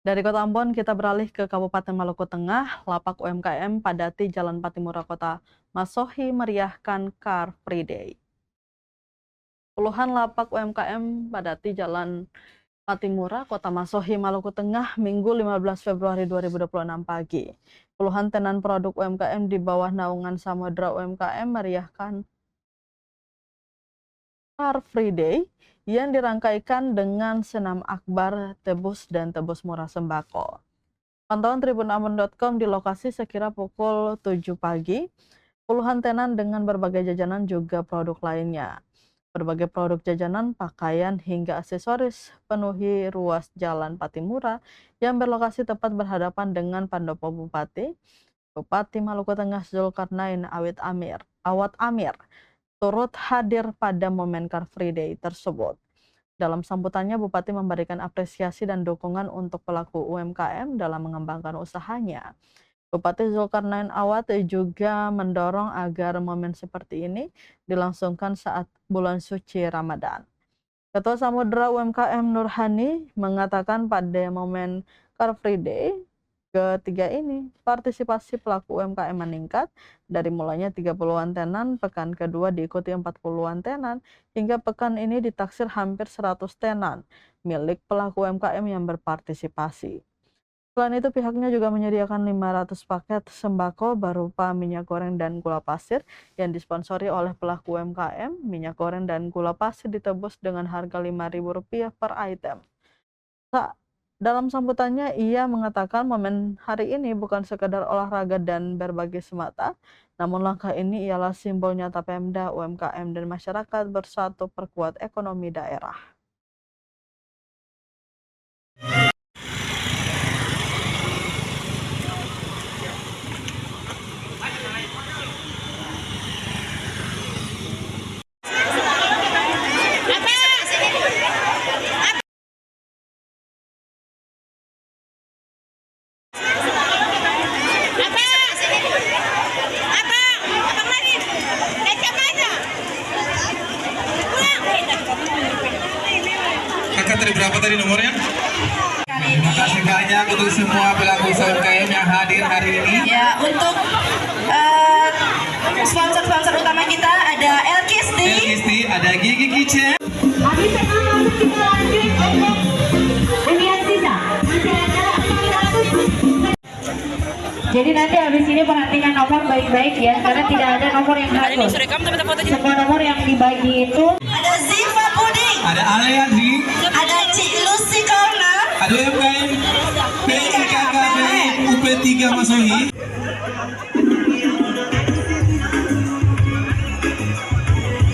Dari Kota Ambon kita beralih ke Kabupaten Maluku Tengah. Lapak UMKM padati Jalan Patimura Kota Masohi meriahkan Car Free Day. Puluhan lapak UMKM padati Jalan Patimura Kota Masohi Maluku Tengah Minggu 15 Februari 2026 pagi. Puluhan tenan produk UMKM di bawah naungan Samudra UMKM meriahkan Car Free Day yang dirangkaikan dengan senam akbar, tebus, dan tebus murah sembako. Pantauan tribunambon.com di lokasi sekira pukul 7 pagi, puluhan tenan dengan berbagai jajanan juga produk lainnya. Berbagai produk jajanan, pakaian, hingga aksesoris penuhi ruas Jalan Patimura yang berlokasi tepat berhadapan dengan Pendopo Bupati Maluku Tengah Zulkarnain Awad Amir turut hadir pada momen Car Free Day tersebut. Dalam sambutannya, Bupati memberikan apresiasi dan dukungan untuk pelaku UMKM dalam mengembangkan usahanya. Bupati Zulkarnain Awad juga mendorong agar momen seperti ini dilangsungkan saat bulan suci Ramadan. Ketua Samudra UMKM Nurhani mengatakan pada momen Car Free Day ketiga ini, partisipasi pelaku UMKM meningkat dari mulanya 30-an tenan, pekan kedua diikuti 40-an tenan, hingga pekan ini ditaksir hampir 100 tenan milik pelaku UMKM yang berpartisipasi. Selain itu, pihaknya juga menyediakan 500 paket sembako berupa minyak goreng dan gula pasir yang disponsori oleh pelaku UMKM. Minyak goreng dan gula pasir ditebus dengan harga Rp5.000 per item. Dalam sambutannya, ia mengatakan momen hari ini bukan sekedar olahraga dan berbagi semata, namun langkah ini ialah simbol nyata Pemda, UMKM, dan masyarakat bersatu perkuat ekonomi daerah. Tadi berapa tadi nomornya? Terima kasih banyak untuk semua pelaku UMKM yang hadir hari ini. Ya, untuk sponsor utama kita ada Elkisti, ada Gigi Kitchen. Habis itu langsung kita lanjut untuk undian sisa. Masih ada 400. Jadi nanti habis ini perhatikan nomor baik-baik ya, karena tidak ada nomor yang harus. Semua nomor yang dibagi itu. Ada Ziva Puding, ada Alea Zi, ada Cik Lucy Corner, ada UMKM PKKB UP3 Masohi.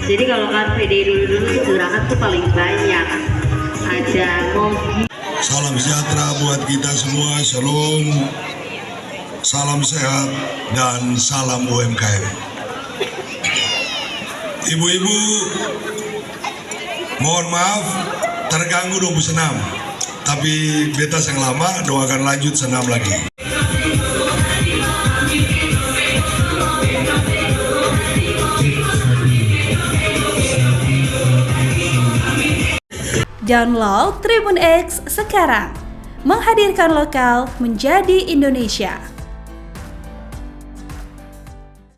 Jadi kalau Car Free Day dulu tuh gerakan tuh paling banyak. Ada mobil. Salam sejahtera buat kita semua, shalom, salam sehat, dan salam UMKM. Ibu-ibu, mohon maaf terganggu 26, tapi beta yang lama doakan lanjut senam lagi. Download Tribun X sekarang, menghadirkan lokal menjadi Indonesia.